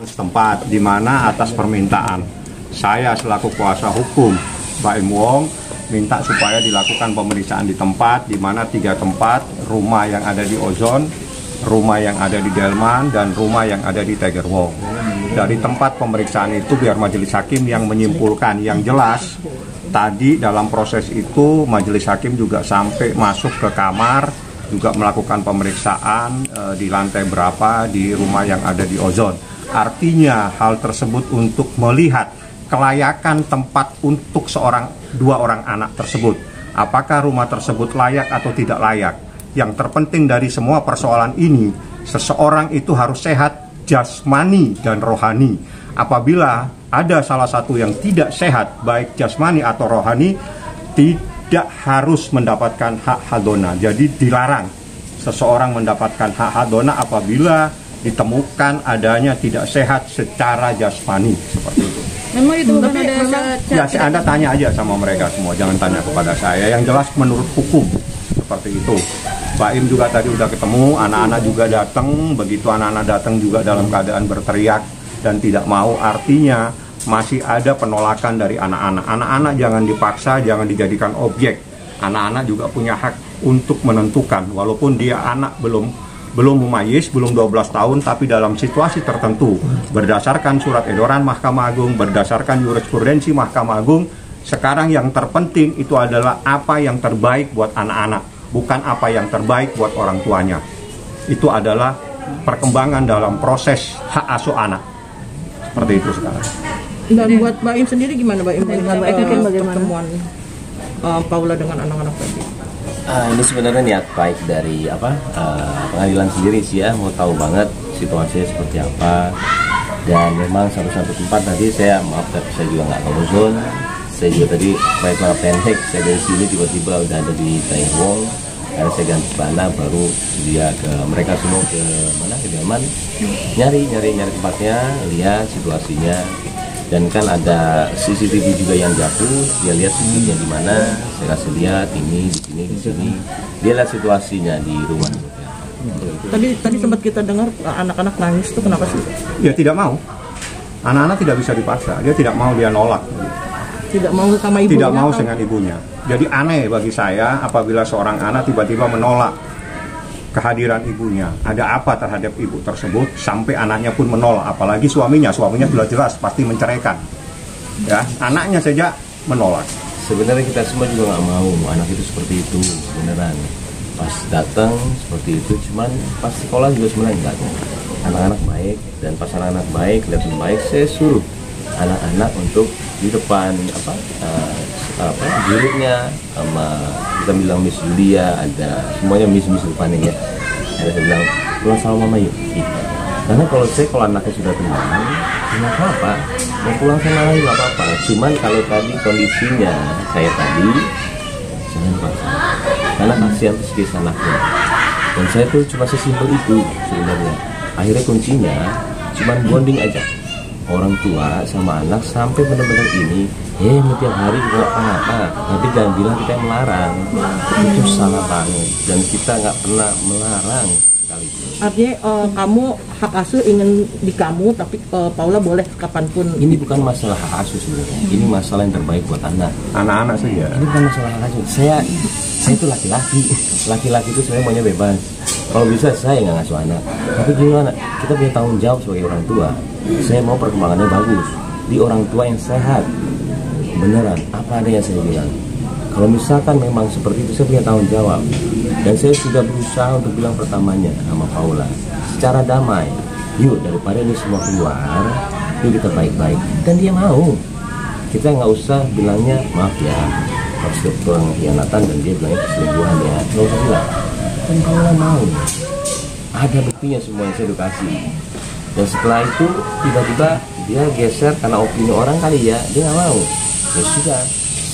Setempat di mana atas permintaan saya selaku kuasa hukum Baim Wong minta supaya dilakukan pemeriksaan di tempat, di mana 3 tempat, rumah yang ada di Ozon, rumah yang ada di Delman, dan rumah yang ada di Tiger Wong. Dari tempat pemeriksaan itu biar majelis hakim yang menyimpulkan. Yang jelas tadi dalam proses itu majelis hakim juga sampai masuk ke kamar, juga melakukan pemeriksaan di lantai berapa di rumah yang ada di Ozon. Artinya hal tersebut untuk melihat kelayakan tempat untuk 2 orang anak tersebut. Apakah rumah tersebut layak atau tidak layak. Yang terpenting dari semua persoalan ini, seseorang itu harus sehat jasmani dan rohani. Apabila ada salah satu yang tidak sehat, baik jasmani atau rohani, tidak harus mendapatkan hak hadona. Jadi dilarang seseorang mendapatkan hak hadona apabila ditemukan adanya tidak sehat secara jasmani, seperti itu. Memang itu bukan ada ya, Anda tanya aja sama mereka semua, jangan tanya kepada saya. Yang jelas menurut hukum seperti itu. Baim juga tadi udah ketemu, anak-anak juga datang. Begitu anak-anak datang juga dalam keadaan berteriak dan tidak mau, artinya masih ada penolakan dari anak-anak. Anak-anak jangan dipaksa, jangan dijadikan objek. Anak-anak juga punya hak untuk menentukan, walaupun dia anak belum mumayyiz, belum 12 tahun, tapi dalam situasi tertentu, berdasarkan surat edaran Mahkamah Agung, berdasarkan jurisprudensi Mahkamah Agung, sekarang yang terpenting itu adalah apa yang terbaik buat anak-anak, bukan apa yang terbaik buat orang tuanya. Itu adalah perkembangan dalam proses hak asuh anak. Seperti itu sekarang. Dan buat Baim sendiri gimana Baim melihat pertemuan Paula dengan anak-anak tadi? Ini sebenarnya niat baik dari pengadilan sendiri sih ya, mau tahu banget situasinya seperti apa. Dan memang satu tempat tadi saya saya juga nggak tahu zone. Saya juga tadi baik pendek, saya dari sini tiba-tiba udah ada di Tiger Wong. Karena saya ganti bana baru dia ke mereka semua ke mana, ke Delman, nyari tempatnya, lihat situasinya. Dan kan ada CCTV juga yang jatuh, dia lihat CCTV-nya di mana, saya kasih lihat ini di sini. Dia lihat situasinya di rumah. Tadi sempat kita dengar anak-anak nangis itu kenapa sih? Ya tidak mau. Anak-anak tidak bisa dipaksa, dia tidak mau, dia nolak. Tidak mau sama ibunya? Tidak mau dengan ibunya. Jadi aneh bagi saya apabila seorang anak tiba-tiba menolak kehadiran ibunya. Ada apa terhadap ibu tersebut sampai anaknya pun menolak, apalagi suaminya sudah jelas pasti menceraikan. Ya, anaknya saja menolak. Sebenarnya kita semua juga nggak mau anak itu seperti itu, beneran. Pas datang seperti itu, cuman pas sekolah juga sebenarnya enggak. Anak-anak baik, dan pas anak-anak baik, kelihatan baik, saya suruh anak-anak untuk di depan gurunya, sama kita bilang Miss Julia, ada semuanya Miss depannya ya. Ada saya bilang pulang sama mama yuk. Karena kalau anaknya sudah tenang, nggak apa-apa, mau pulang sama mama nggak apa-apa. Cuman kalau tadi kondisinya kayak tadi, jangan paksa. Karena kasihan psikis anaknya. Dan saya tuh cuma sesimpel itu sebenarnya. Akhirnya kuncinya cuman bonding aja. Orang tua sama anak sampai benar-benar ini, tiap hari juga apa-apa, tapi jangan bilang kita yang melarang. Itu salah banget, dan kita nggak pernah melarang sekali. Artinya kamu hak asuh ingin di kamu, tapi Paula boleh kapanpun. Ini bukan masalah hak asuh sebenarnya, ini masalah yang terbaik buat anak-anak saja. Ini bukan masalah hak asuh. Saya itu laki-laki itu sebenarnya maunya bebas. Kalau bisa saya nggak ngasuh anak, tapi gimana? Kita punya tanggung jawab sebagai orang tua. Saya mau perkembangannya bagus di orang tua yang sehat, beneran apa adanya saya bilang. Kalau misalkan memang seperti itu, saya punya tanggung jawab. Dan saya sudah berusaha untuk bilang pertamanya sama Paula secara damai, yuk daripada ini semua keluar, yuk kita baik-baik. Dan dia mau. Kita nggak usah bilangnya maaf ya, harus kurang khianatan, dan dia bilangnya perselingkuhan ya, nggak usah bilang. Dan Paula mau, ada buktinya semua yang saya edukasi. Dan setelah itu tiba-tiba dia geser karena opini orang kali ya, dia nggak mau. Ya sudah,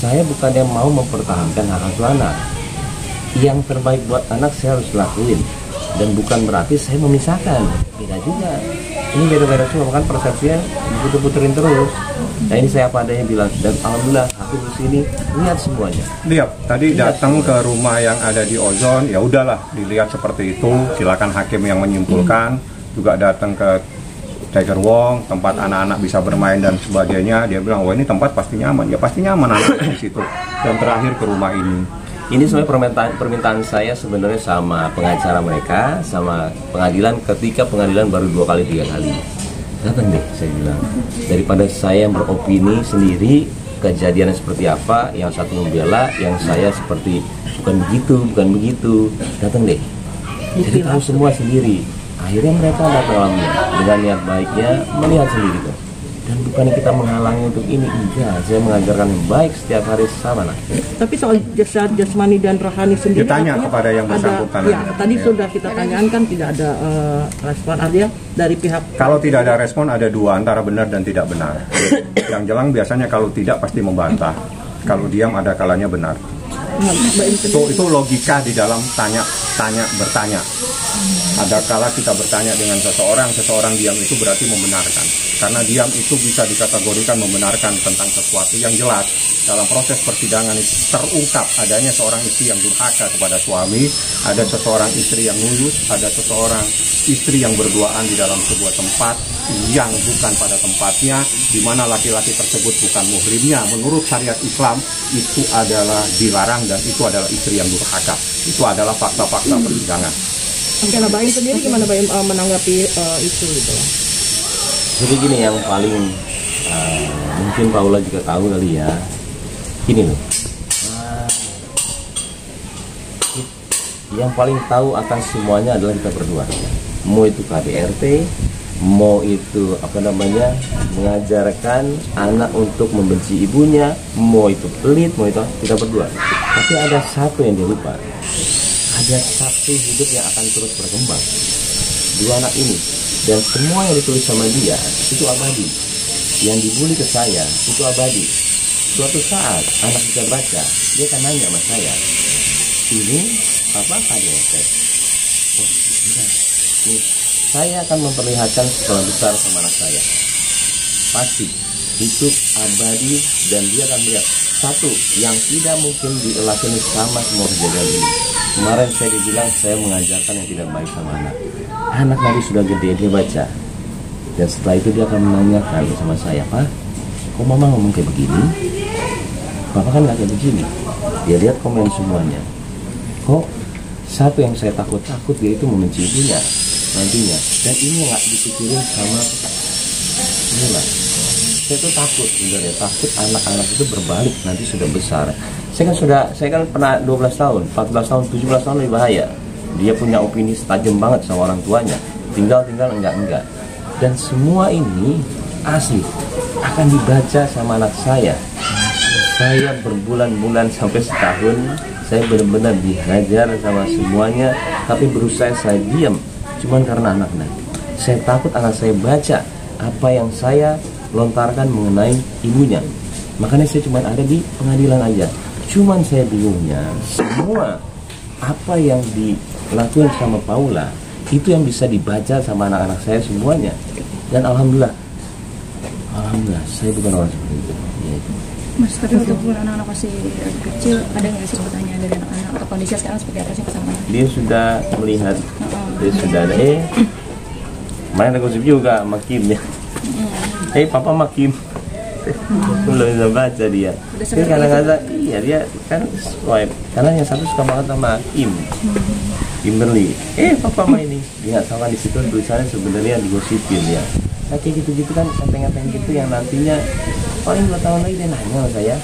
saya bukan yang mau mempertahankan hak asuh anak. Yang terbaik buat anak saya harus lakuin. Dan bukan berarti saya memisahkan, tidak juga. ini beda-beda semua, kan persepsinya diputer-puterin terus. Nah ini saya apa adanya bilang, dan alhamdulillah aku di sini lihat semuanya. Lihat tadi datang ke rumah yang ada di Ozon, ya udahlah dilihat seperti itu, silakan hakim yang menyimpulkan. Juga datang ke Tiger Wong, tempat anak-anak bisa bermain dan sebagainya, dia bilang wah ini tempat pasti nyaman, ya pasti nyaman anak di situ. Dan terakhir ke rumah ini. Ini sebenarnya permintaan saya sebenarnya sama pengacara mereka, sama pengadilan, ketika pengadilan baru 2 kali 3 kali. Datang deh, saya bilang. Daripada saya yang beropini sendiri, kejadiannya seperti apa, yang satu membela, yang saya seperti bukan begitu. Datang deh. Jadi tahu semua sendiri. Akhirnya mereka datang dengan niat baiknya, melihat sendiri tuh. Dan bukan kita menghalangi untuk ini, enggak. Saya mengajarkan yang baik setiap hari sama lah. Tapi soal jasmani dan rohani sendiri, ditanya kepada yang bersangkutan. Ya, tadi sudah kita tanyakan kan tidak ada respon artinya dari pihak. Kalau tidak ada respon ada 2, antara benar dan tidak benar. Yang jelang biasanya kalau tidak pasti membantah. Kalau diam ada kalanya benar. Itu logika di dalam bertanya. Ada kala kita bertanya dengan seseorang diam itu berarti membenarkan. Karena diam itu bisa dikategorikan membenarkan tentang sesuatu yang jelas. Dalam proses persidangan itu terungkap adanya seorang istri yang durhaka kepada suami, ada seseorang istri yang nuyus, ada seseorang istri yang berduaan di dalam sebuah tempat yang bukan pada tempatnya, di mana laki-laki tersebut bukan muhrimnya. Menurut syariat Islam itu adalah dilarang dan itu adalah istri yang durhaka. Itu adalah fakta-fakta persidangan. Oke, nah Baim sendiri gimana Baim menanggapi itu gitu lah? Jadi gini, yang paling mungkin Paula juga tahu kali ya, gini loh, yang paling tahu akan semuanya adalah kita berdua. Mau itu KDRT, mau itu mengajarkan anak untuk membenci ibunya, mau itu pelit, mau itu kita berdua. Tapi ada satu yang dia lupa. Ada satu hidup yang akan terus berkembang, 2 anak ini, dan semua yang ditulis sama dia itu abadi. Yang dibully ke saya itu abadi. Suatu saat anak bisa baca, dia akan nanya sama saya, ini apa KDRT? Oh tidak, saya akan memperlihatkan sekolah besar sama anak saya. Pasti itu abadi, dan dia akan melihat satu yang tidak mungkin dilakukan sama semua kejadian ini. Kemarin saya dibilang saya mengajarkan yang tidak baik sama anak. Anak nanti sudah gede, dia baca. Dan setelah itu dia akan menanyakan sama saya, Pak, kok mama ngomong kayak begini? Papa kan gak kayak begini. Dia lihat komen semuanya. Kok satu yang saya takut dia itu membenci ibunya nantinya. Dan ini gak dipikirin sama Mila. Saya tuh takut sebenarnya, takut anak-anak itu berbalik nanti sudah besar. Saya kan pernah 12 tahun, 14 tahun, 17 tahun lebih bahaya. Dia punya opini tajam banget sama orang tuanya. Tinggal enggak. Dan semua ini asli akan dibaca sama anak saya. Saya berbulan-bulan sampai setahun, saya benar-benar dihajar sama semuanya, tapi berusaha saya diam. Cuman karena anaknya. Saya takut anak saya baca apa yang saya lontarkan mengenai ibunya. Makanya saya cuma ada di pengadilan aja. Cuman saya bingungnya, semua apa yang dilakukan sama Paula itu yang bisa dibaca sama anak-anak saya semuanya. Dan alhamdulillah saya bukan orang seperti itu. Mas, tapi untuk anak-anak masih kecil, ada nggak sih pertanyaan dari anak-anak atau kondisi sekarang seperti apa sih sama? Dia sudah melihat, dia sudah ada main gosip juga makimnya. Papa makim. Belum bisa baca dia. Dia kadang-kadang dia kan swipe. Karena yang satu suka banget sama Kimberly. Papa main ini. Dia nggak tahu kan di situ tulisannya sebenarnya digosipin ya. Nah kayak gitu-gitu kan sampai-ngapain gitu yang nantinya paling 2 tahun lagi dia nanya sama saya.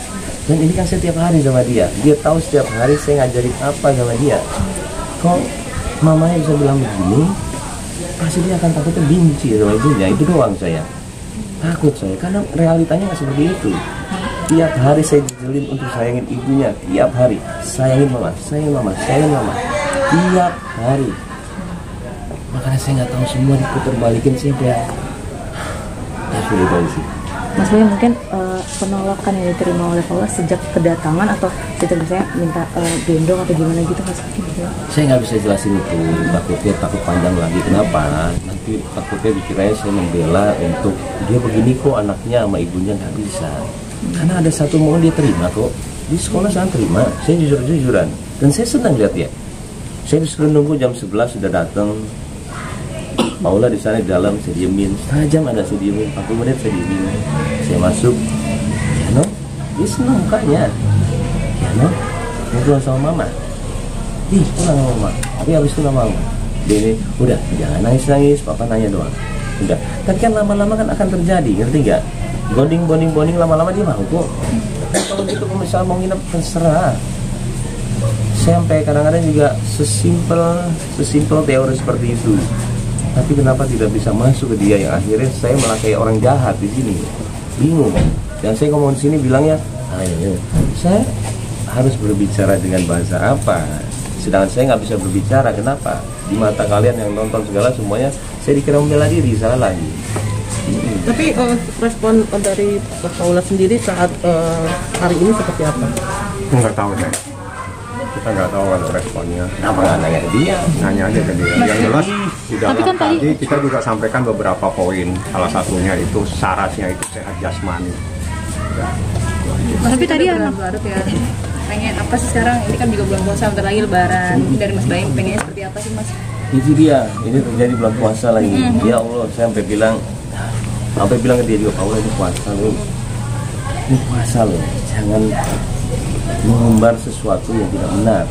Dan ini kan setiap hari sama dia. Dia tahu setiap hari saya ngajarin apa sama dia. Kok mamanya bisa bilang begini? Pasti dia akan takutnya benci sama ibunya. Itu doang saya. Takut saya, karena realitanya nggak seperti itu. Tiap hari saya dijelin untuk sayangin ibunya. Tiap hari, sayangin mama. Tiap hari. Makanya saya nggak tahu semua diputar balikin siapa ya. Sudah sih. Mas Boy, mungkin penolakan yang diterima oleh Paula sejak kedatangan atau sejak misalnya minta gendong atau gimana gitu Mas? Saya nggak bisa jelasin itu, takut panjang lagi. Kenapa? Nanti takutnya dikiranya saya membela untuk dia begini kok anaknya sama ibunya, nggak bisa. Karena ada satu mohon dia terima kok. Di sekolah saya terima, saya jujur-jujuran. Dan saya senang lihat ya. Saya disuruh nunggu jam 11 sudah datang. Paula di sana di dalam, saya diemin. Setengah jam ada saya diemin, 40 menit saya diemin. Saya masuk, ya no, dia senang mukanya. Ya no, mau pulang sama mama. Ih, pulang sama mama. Tapi habis itu lama dia ini, udah jangan nangis-nangis, papa nanya doang. Udah, tapi kan lama-lama kan akan terjadi, ngerti nggak? Bonding lama-lama dia mau kok. Kalau gitu kalau misalnya mau nginep terserah. Saya sampai kadang-kadang juga sesimpel teori seperti itu. Tapi kenapa tidak bisa masuk ke dia yang akhirnya saya malah kayak orang jahat di sini, bingung. Dan saya ngomong di sini bilangnya, saya harus berbicara dengan bahasa apa? Sedangkan saya nggak bisa berbicara, kenapa? Di mata kalian yang nonton segala semuanya, saya dikira membela diri, salah lagi. Tapi respon dari Paula sendiri saat hari ini seperti apa? Nggak tahu deh. Kita nggak tahu kalau responnya. Kenapa nggak nanya ke dia? Nanya aja ke dia. Yang jelas di dalam tadi kita juga sampaikan beberapa poin. Salah satunya itu syaratnya itu sehat jasmani. Ya. Tapi tadi larut ya. Pengen apa sih sekarang? Ini kan juga bulan puasa, bentar lagi Lebaran. Dari Mas Baim pengennya seperti apa sih Mas? Itu dia. Ini terjadi bulan puasa lagi. Ya Allah, saya sampai bilang ke dia juga, Paula ini puasa loh. Ini puasa loh. Jangan mengumbar sesuatu yang tidak benar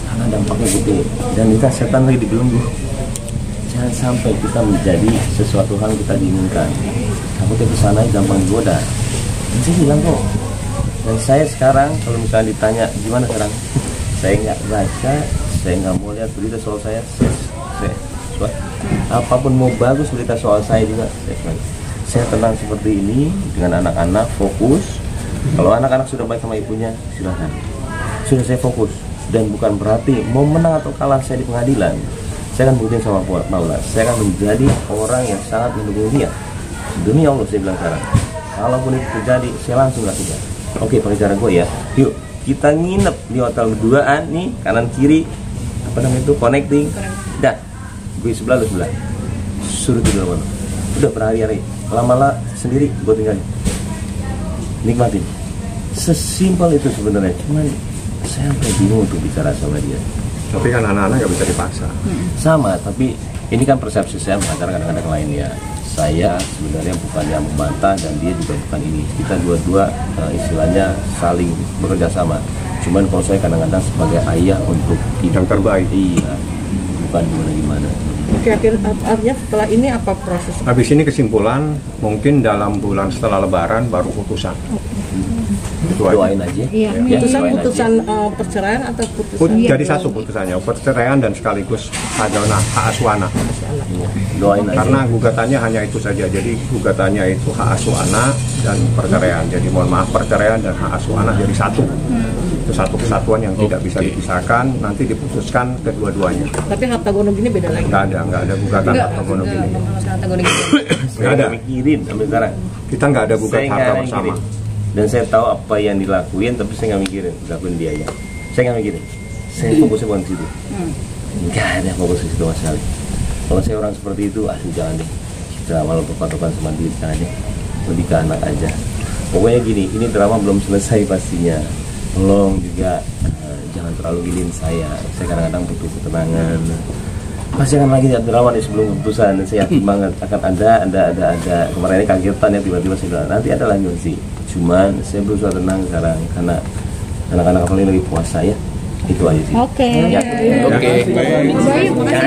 karena dampaknya gede dan kita setan lagi dibelenggu. Jangan sampai kita menjadi sesuatu hal yang kita diinginkan. Kamu ke sana gampang digoda. Dan saya bilang kok. Dan saya sekarang kalau misalnya ditanya gimana sekarang, saya nggak baca, saya nggak mau lihat berita soal saya apapun mau bagus berita soal saya juga saya tenang seperti ini dengan anak-anak, fokus. Kalau anak-anak sudah baik sama ibunya, silakan. Sudah saya fokus dan bukan berarti mau menang atau kalah saya di pengadilan. Saya akan buktiin sama Paula. Saya akan menjadi orang yang sangat mendukung dia. Demi Allah saya bilang sekarang. Kalaupun itu terjadi, saya langsung lakukan. Oke, pakai cara gue ya. Yuk, kita nginep di hotel berduaan nih, kanan kiri. Apa namanya itu? Connecting. Dah, gue sebelah lu sebelah. Suruh tidur mana? Udah berhari-hari. Lama-lama sendiri gue tinggalin. Nikmatin. Sesimpel itu sebenarnya. Cuman saya sampai bingung untuk bicara sama dia. Tapi kan anak-anak nggak bisa dipaksa. Sama, tapi ini kan persepsi saya mengajar kadang-kadang lainnya. Saya sebenarnya bukan yang membantah dan dia juga bukan ini. Kita dua-dua istilahnya saling bekerja sama. Cuman kalau saya kadang-kadang sebagai ayah untuk yang terbaik. Iya, bukan gimana-gimana. Oke, artinya setelah ini apa proses? Habis ini kesimpulan, mungkin dalam bulan setelah Lebaran baru putusan. Doain aja. Iya. Ya, Putusan perceraian atau putusan? Jadi satu putusannya, perceraian dan sekaligus hak asuh anak. Doain aja. Karena gugatannya hanya itu saja. Jadi gugatannya itu hak asuh anak dan perceraian. Jadi mohon maaf, perceraian dan hak asuh anak jadi satu. Itu satu kesatuan yang tidak bisa dipisahkan. Nanti diputuskan kedua-duanya. Tapi harta gono gini beda lagi. Nggak ada gugatan harta gono gini. Nggak ada mikirin sampai sekarang. Kita nggak ada gugat harta bersama. Dan saya tahu apa yang dilakuin, tapi saya nggak mikirin dilakuin dia ya. Saya nggak mikirin. Saya fokusnya bukan di situ. Nggak ada fokus di situ sama sekali. Kalau saya orang seperti itu, asli jangan deh. Kita malah berpatokan sama duit aja. Lebih ke anak aja. Pokoknya gini, ini drama belum selesai pastinya. Tolong juga jangan terlalu giniin saya. Saya kadang-kadang butuh ketenangan. Pasti akan lagi ada drama nih sebelum keputusan. Saya yakin banget akan ada. Kemarin ini kagetan ya tiba-tiba saya bilang nanti ada lagi sih. Cuman saya berusaha tenang sekarang karena anak-anak apalagi lagi puasa ya. Itu aja sih. Oke. Ya. Oke. Oke.